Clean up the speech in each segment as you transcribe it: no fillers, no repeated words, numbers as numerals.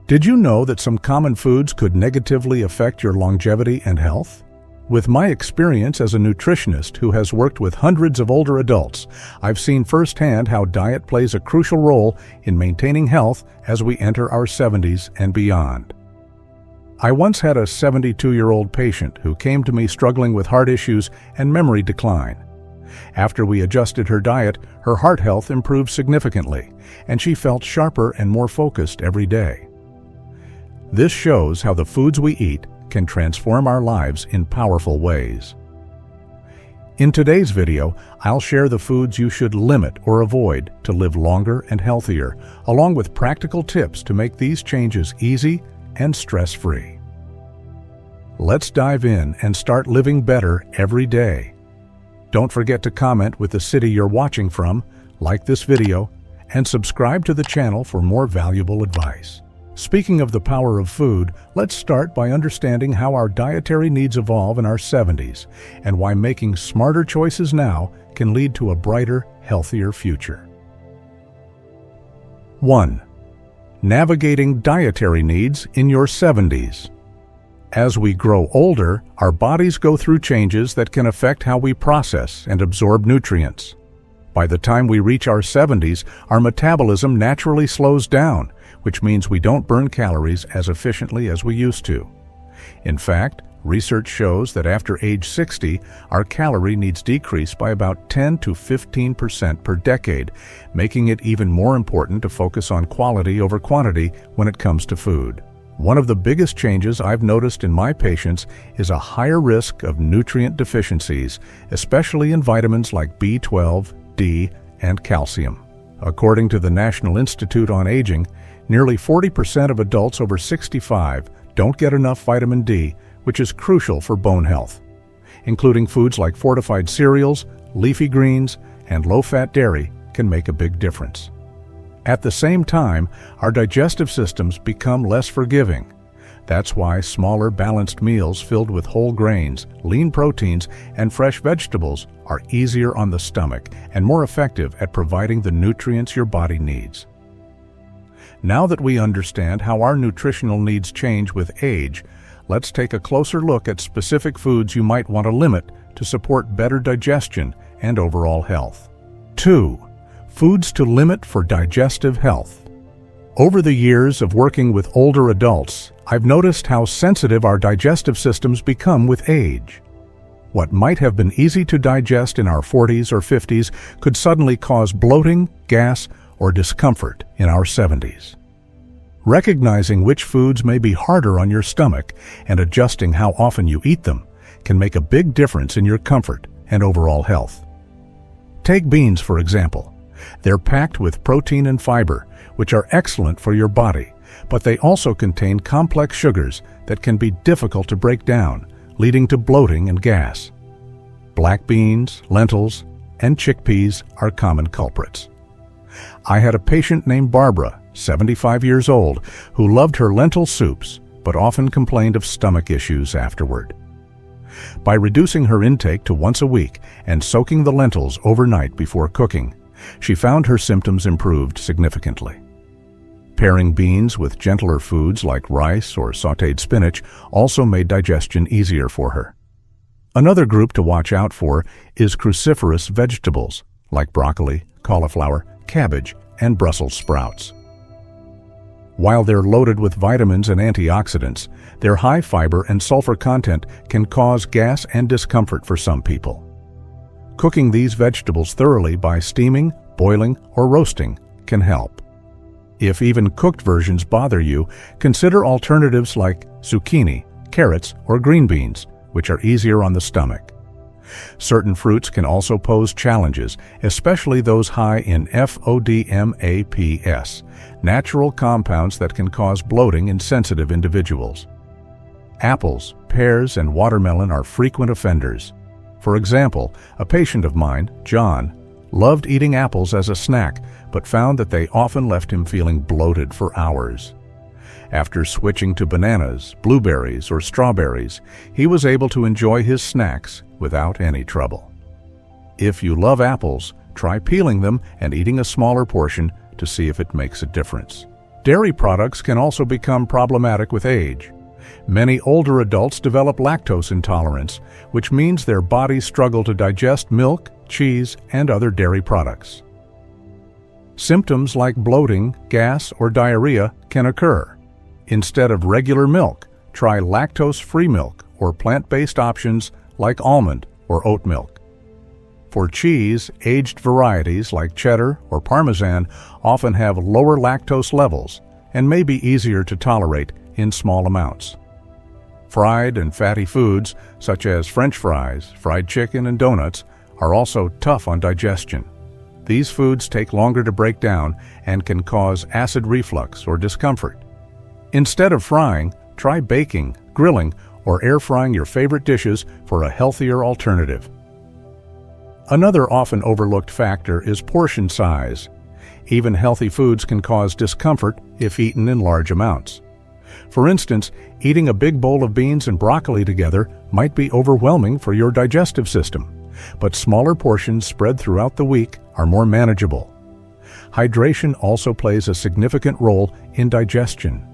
Did you know that some common foods could negatively affect your longevity and health? With my experience as a nutritionist who has worked with hundreds of older adults, I've seen firsthand how diet plays a crucial role in maintaining health as we enter our 70s and beyond. I once had a 72-year-old patient who came to me struggling with heart issues and memory decline. After we adjusted her diet, her heart health improved significantly, and she felt sharper and more focused every day. This shows how the foods we eat can transform our lives in powerful ways. In today's video, I'll share the foods you should limit or avoid to live longer and healthier, along with practical tips to make these changes easy and stress-free. Let's dive in and start living better every day. Don't forget to comment with the city you're watching from, like this video, and subscribe to the channel for more valuable advice. Speaking of the power of food, let's start by understanding how our dietary needs evolve in our 70s and why making smarter choices now can lead to a brighter, healthier future. 1. Navigating dietary needs in your 70s. As we grow older, our bodies go through changes that can affect how we process and absorb nutrients. By the time we reach our 70s, our metabolism naturally slows down, which means we don't burn calories as efficiently as we used to. In fact, research shows that after age 60, our calorie needs decrease by about 10 to 15% per decade, making it even more important to focus on quality over quantity when it comes to food. One of the biggest changes I've noticed in my patients is a higher risk of nutrient deficiencies, especially in vitamins like B12, D, and calcium. According to the National Institute on Aging, nearly 40% of adults over 65 don't get enough vitamin D, which is crucial for bone health. Including foods like fortified cereals, leafy greens, and low-fat dairy can make a big difference. At the same time, our digestive systems become less forgiving. That's why smaller, balanced meals filled with whole grains, lean proteins, and fresh vegetables are easier on the stomach and more effective at providing the nutrients your body needs. Now that we understand how our nutritional needs change with age, let's take a closer look at specific foods you might want to limit to support better digestion and overall health. 2. Foods to limit for digestive health. Over the years of working with older adults, I've noticed how sensitive our digestive systems become with age. What might have been easy to digest in our 40s or 50s could suddenly cause bloating, gas, or discomfort in our 70s. Recognizing which foods may be harder on your stomach and adjusting how often you eat them can make a big difference in your comfort and overall health. Take beans, for example. They're packed with protein and fiber, which are excellent for your body, but they also contain complex sugars that can be difficult to break down, leading to bloating and gas. Black beans, lentils, and chickpeas are common culprits. I had a patient named Barbara, 75 years old, who loved her lentil soups, but often complained of stomach issues afterward. By reducing her intake to once a week and soaking the lentils overnight before cooking, she found her symptoms improved significantly. Pairing beans with gentler foods like rice or sautéed spinach also made digestion easier for her. Another group to watch out for is cruciferous vegetables like broccoli, cauliflower, cabbage, and Brussels sprouts. While they're loaded with vitamins and antioxidants, their high fiber and sulfur content can cause gas and discomfort for some people. Cooking these vegetables thoroughly by steaming, boiling, or roasting can help. If even cooked versions bother you, consider alternatives like zucchini, carrots, or green beans, which are easier on the stomach. Certain fruits can also pose challenges, especially those high in FODMAPs, natural compounds that can cause bloating in sensitive individuals. Apples, pears, and watermelon are frequent offenders. For example, a patient of mine, John, loved eating apples as a snack, but found that they often left him feeling bloated for hours. After switching to bananas, blueberries, or strawberries, he was able to enjoy his snacks without any trouble. If you love apples, try peeling them and eating a smaller portion to see if it makes a difference. Dairy products can also become problematic with age. Many older adults develop lactose intolerance, which means their bodies struggle to digest milk, cheese, and other dairy products. Symptoms like bloating, gas, or diarrhea can occur. Instead of regular milk, try lactose-free milk or plant-based options like almond or oat milk. For cheese, aged varieties like cheddar or Parmesan often have lower lactose levels and may be easier to tolerate in small amounts. Fried and fatty foods, such as French fries, fried chicken, and donuts, are also tough on digestion. These foods take longer to break down and can cause acid reflux or discomfort. Instead of frying, try baking, grilling, or air frying your favorite dishes for a healthier alternative. Another often overlooked factor is portion size. Even healthy foods can cause discomfort if eaten in large amounts. For instance, eating a big bowl of beans and broccoli together might be overwhelming for your digestive system, but smaller portions spread throughout the week are more manageable. Hydration also plays a significant role in digestion.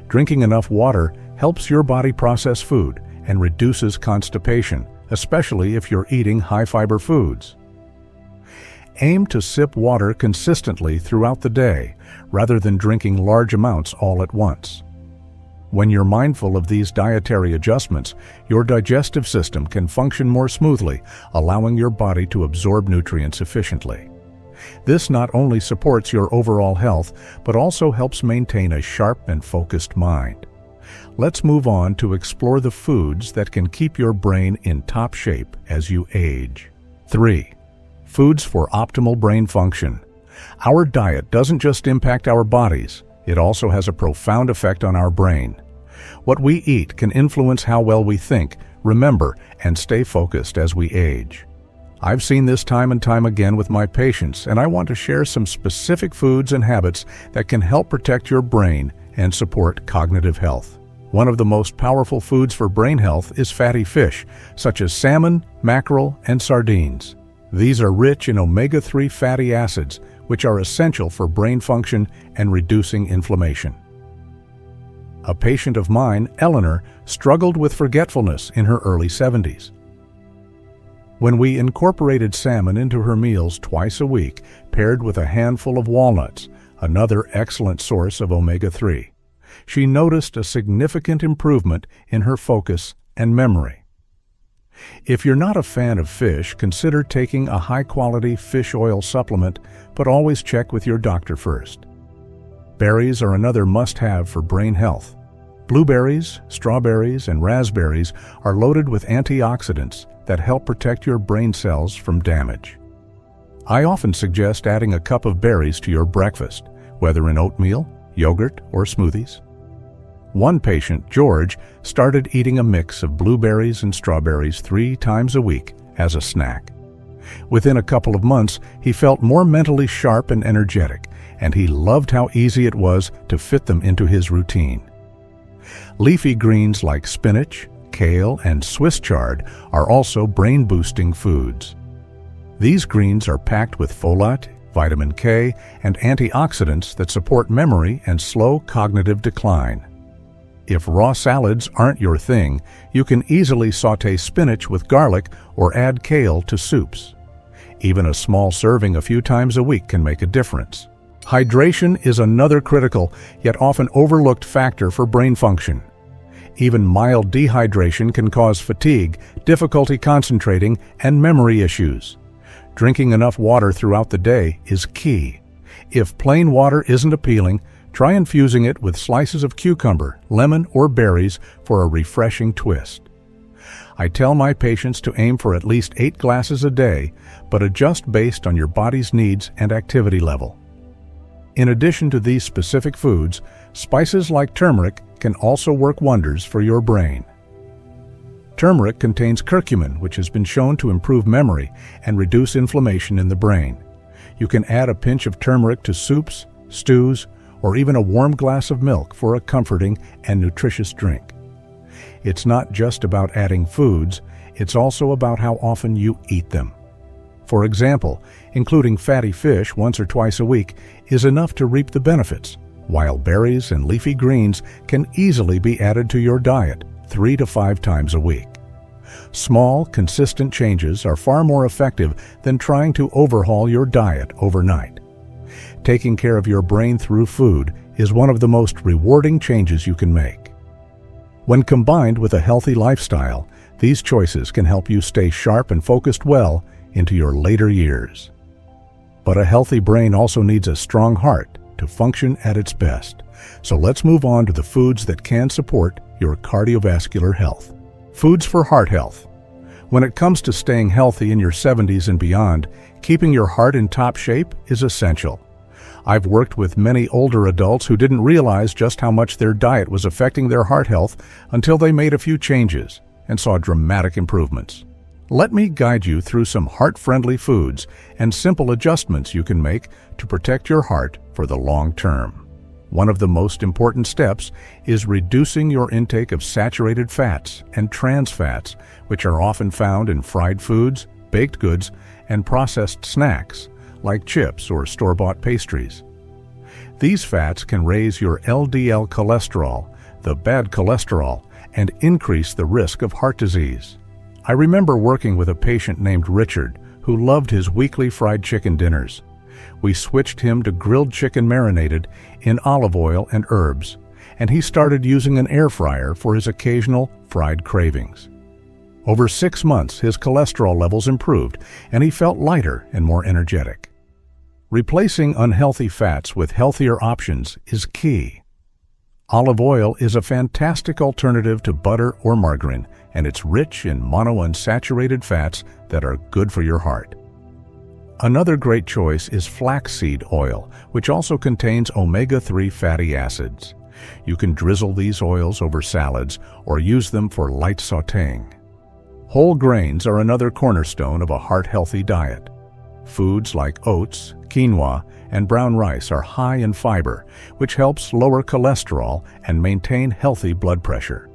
Drinking enough water helps your body process food and reduces constipation, especially if you're eating high-fiber foods. Aim to sip water consistently throughout the day, rather than drinking large amounts all at once. When you're mindful of these dietary adjustments, your digestive system can function more smoothly, allowing your body to absorb nutrients efficiently. This not only supports your overall health, but also helps maintain a sharp and focused mind. Let's move on to explore the foods that can keep your brain in top shape as you age. 3. Foods for optimal brain function. Our diet doesn't just impact our bodies, it also has a profound effect on our brain. What we eat can influence how well we think, remember, and stay focused as we age. I've seen this time and time again with my patients, and I want to share some specific foods and habits that can help protect your brain and support cognitive health. One of the most powerful foods for brain health is fatty fish, such as salmon, mackerel, and sardines. These are rich in omega-3 fatty acids, which are essential for brain function and reducing inflammation. A patient of mine, Eleanor, struggled with forgetfulness in her early 70s. When we incorporated salmon into her meals twice a week, paired with a handful of walnuts, another excellent source of omega-3, she noticed a significant improvement in her focus and memory. If you're not a fan of fish, consider taking a high-quality fish oil supplement, but always check with your doctor first. Berries are another must-have for brain health. Blueberries, strawberries, and raspberries are loaded with antioxidants that help protect your brain cells from damage. I often suggest adding a cup of berries to your breakfast, whether in oatmeal, yogurt, or smoothies. One patient, George, started eating a mix of blueberries and strawberries 3 times a week as a snack. Within a couple of months, he felt more mentally sharp and energetic, and he loved how easy it was to fit them into his routine. Leafy greens like spinach, kale, and Swiss chard are also brain-boosting foods. These greens are packed with folate, vitamin K, and antioxidants that support memory and slow cognitive decline. If raw salads aren't your thing, you can easily sauté spinach with garlic or add kale to soups. Even a small serving a few times a week can make a difference. Hydration is another critical, yet often overlooked factor for brain function. Even mild dehydration can cause fatigue, difficulty concentrating, and memory issues. Drinking enough water throughout the day is key. If plain water isn't appealing, try infusing it with slices of cucumber, lemon, or berries for a refreshing twist. I tell my patients to aim for at least 8 glasses a day, but adjust based on your body's needs and activity level. In addition to these specific foods, spices like turmeric can also work wonders for your brain. Turmeric contains curcumin, which has been shown to improve memory and reduce inflammation in the brain. You can add a pinch of turmeric to soups, stews, or even a warm glass of milk for a comforting and nutritious drink. It's not just about adding foods, it's also about how often you eat them. For example, including fatty fish once or twice a week is enough to reap the benefits, while berries and leafy greens can easily be added to your diet 3 to 5 times a week. Small, consistent changes are far more effective than trying to overhaul your diet overnight. Taking care of your brain through food is one of the most rewarding changes you can make. When combined with a healthy lifestyle, these choices can help you stay sharp and focused well into your later years. But a healthy brain also needs a strong heart to function at its best. So let's move on to the foods that can support your cardiovascular health. Foods for heart health. When it comes to staying healthy in your 70s and beyond, keeping your heart in top shape is essential. I've worked with many older adults who didn't realize just how much their diet was affecting their heart health until they made a few changes and saw dramatic improvements. Let me guide you through some heart-friendly foods and simple adjustments you can make to protect your heart for the long term. One of the most important steps is reducing your intake of saturated fats and trans fats, which are often found in fried foods, baked goods, and processed snacks, like chips or store-bought pastries. These fats can raise your LDL cholesterol, the bad cholesterol, and increase the risk of heart disease. I remember working with a patient named Richard who loved his weekly fried chicken dinners. We switched him to grilled chicken marinated in olive oil and herbs, and he started using an air fryer for his occasional fried cravings. Over 6 months, his cholesterol levels improved, and he felt lighter and more energetic. Replacing unhealthy fats with healthier options is key. Olive oil is a fantastic alternative to butter or margarine, and it's rich in monounsaturated fats that are good for your heart. Another great choice is flaxseed oil, which also contains omega-3 fatty acids. You can drizzle these oils over salads or use them for light sautéing. Whole grains are another cornerstone of a heart-healthy diet. Foods like oats, quinoa, and brown rice are high in fiber, which helps lower cholesterol and maintain healthy blood pressure.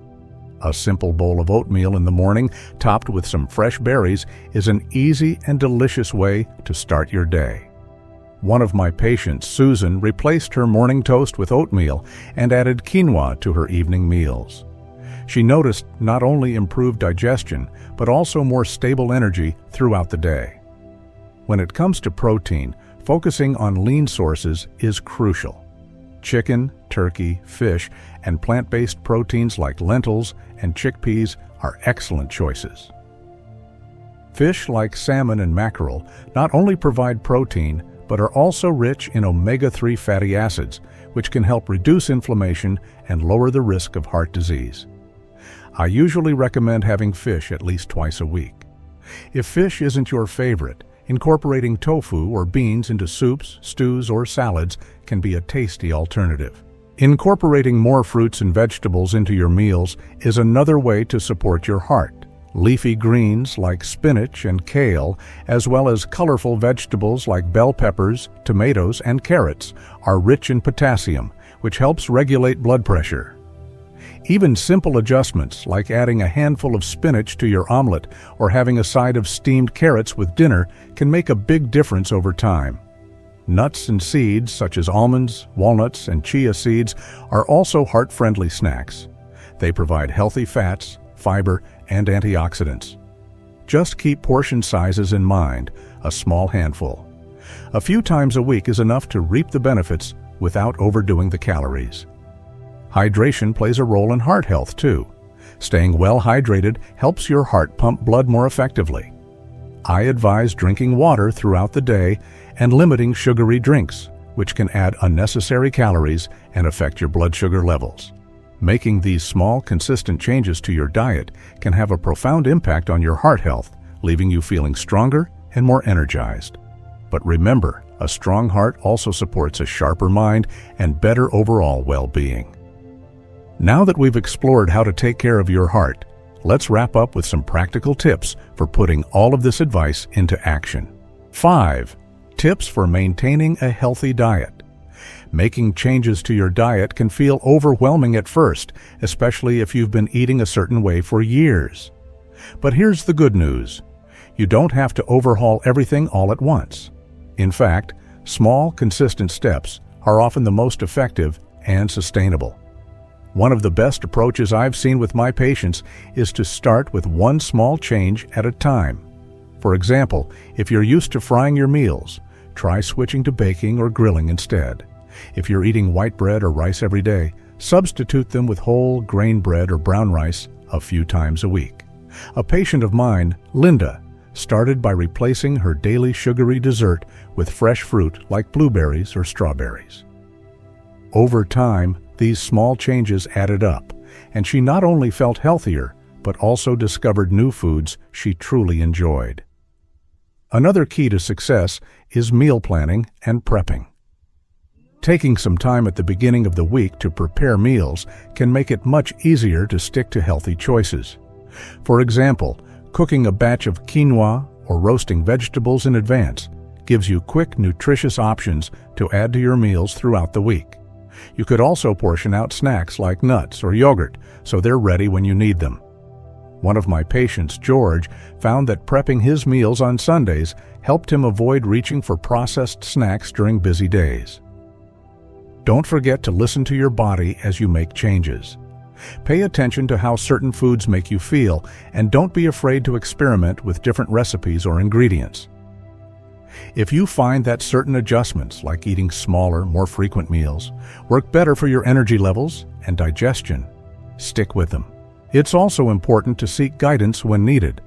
A simple bowl of oatmeal in the morning, topped with some fresh berries, is an easy and delicious way to start your day. One of my patients, Susan, replaced her morning toast with oatmeal and added quinoa to her evening meals. She noticed not only improved digestion, but also more stable energy throughout the day. When it comes to protein, focusing on lean sources is crucial. Chicken, turkey, fish, and plant-based proteins like lentils and chickpeas are excellent choices. Fish like salmon and mackerel not only provide protein, but are also rich in omega-3 fatty acids, which can help reduce inflammation and lower the risk of heart disease. I usually recommend having fish at least twice a week. If fish isn't your favorite, incorporating tofu or beans into soups, stews, or salads can be a tasty alternative. Incorporating more fruits and vegetables into your meals is another way to support your heart. Leafy greens like spinach and kale, as well as colorful vegetables like bell peppers, tomatoes, and carrots, are rich in potassium, which helps regulate blood pressure. Even simple adjustments like adding a handful of spinach to your omelet or having a side of steamed carrots with dinner can make a big difference over time. Nuts and seeds such as almonds, walnuts, and chia seeds are also heart-friendly snacks. They provide healthy fats, fiber, and antioxidants. Just keep portion sizes in mind, a small handful. A few times a week is enough to reap the benefits without overdoing the calories. Hydration plays a role in heart health too. Staying well hydrated helps your heart pump blood more effectively. I advise drinking water throughout the day and limiting sugary drinks, which can add unnecessary calories and affect your blood sugar levels. Making these small, consistent changes to your diet can have a profound impact on your heart health, leaving you feeling stronger and more energized. But remember, a strong heart also supports a sharper mind and better overall well-being. Now that we've explored how to take care of your heart, let's wrap up with some practical tips for putting all of this advice into action. 5. Tips for maintaining a healthy diet. Making changes to your diet can feel overwhelming at first, especially if you've been eating a certain way for years. But here's the good news. You don't have to overhaul everything all at once. In fact, small, consistent steps are often the most effective and sustainable. One of the best approaches I've seen with my patients is to start with one small change at a time. For example, if you're used to frying your meals, try switching to baking or grilling instead. If you're eating white bread or rice every day, substitute them with whole grain bread or brown rice a few times a week. A patient of mine, Linda, started by replacing her daily sugary dessert with fresh fruit like blueberries or strawberries. Over time, these small changes added up, and she not only felt healthier, but also discovered new foods she truly enjoyed. Another key to success is meal planning and prepping. Taking some time at the beginning of the week to prepare meals can make it much easier to stick to healthy choices. For example, cooking a batch of quinoa or roasting vegetables in advance gives you quick, nutritious options to add to your meals throughout the week. You could also portion out snacks like nuts or yogurt so they're ready when you need them. One of my patients, George, found that prepping his meals on Sundays helped him avoid reaching for processed snacks during busy days. Don't forget to listen to your body as you make changes. Pay attention to how certain foods make you feel, and don't be afraid to experiment with different recipes or ingredients. If you find that certain adjustments, like eating smaller, more frequent meals, work better for your energy levels and digestion, stick with them. It's also important to seek guidance when needed.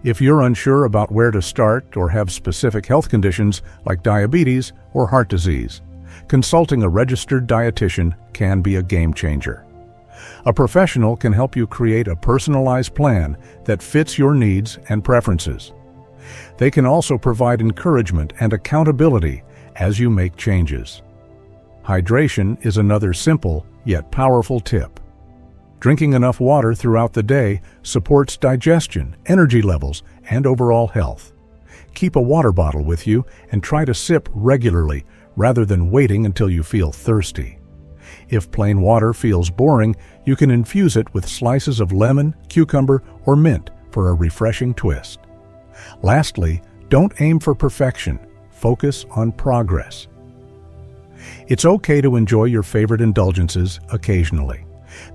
If you're unsure about where to start or have specific health conditions like diabetes or heart disease, consulting a registered dietitian can be a game changer. A professional can help you create a personalized plan that fits your needs and preferences. They can also provide encouragement and accountability as you make changes. Hydration is another simple yet powerful tip. Drinking enough water throughout the day supports digestion, energy levels, and overall health. Keep a water bottle with you and try to sip regularly rather than waiting until you feel thirsty. If plain water feels boring, you can infuse it with slices of lemon, cucumber, or mint for a refreshing twist. Lastly, don't aim for perfection. Focus on progress. It's okay to enjoy your favorite indulgences occasionally.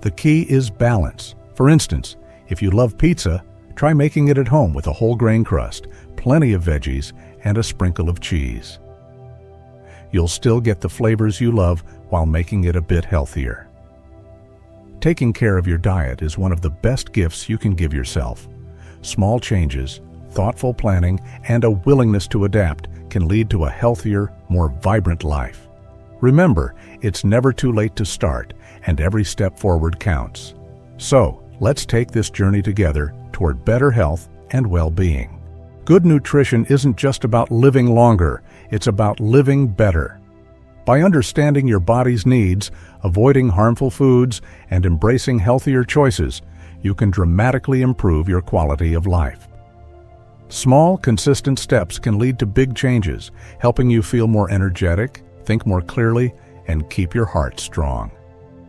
The key is balance. For instance, if you love pizza, try making it at home with a whole grain crust, plenty of veggies, and a sprinkle of cheese. You'll still get the flavors you love while making it a bit healthier. Taking care of your diet is one of the best gifts you can give yourself. Small changes, thoughtful planning, and a willingness to adapt can lead to a healthier, more vibrant life. Remember, it's never too late to start, and every step forward counts. So, let's take this journey together toward better health and well-being. Good nutrition isn't just about living longer, it's about living better. By understanding your body's needs, avoiding harmful foods, and embracing healthier choices, you can dramatically improve your quality of life. Small, consistent steps can lead to big changes, helping you feel more energetic, think more clearly, and keep your heart strong.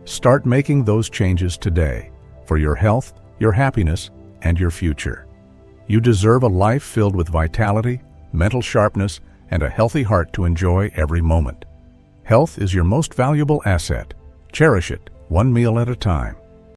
Start making those changes today for your health, your happiness, and your future. You deserve a life filled with vitality, mental sharpness, and a healthy heart to enjoy every moment. Health is your most valuable asset. Cherish it, one meal at a time.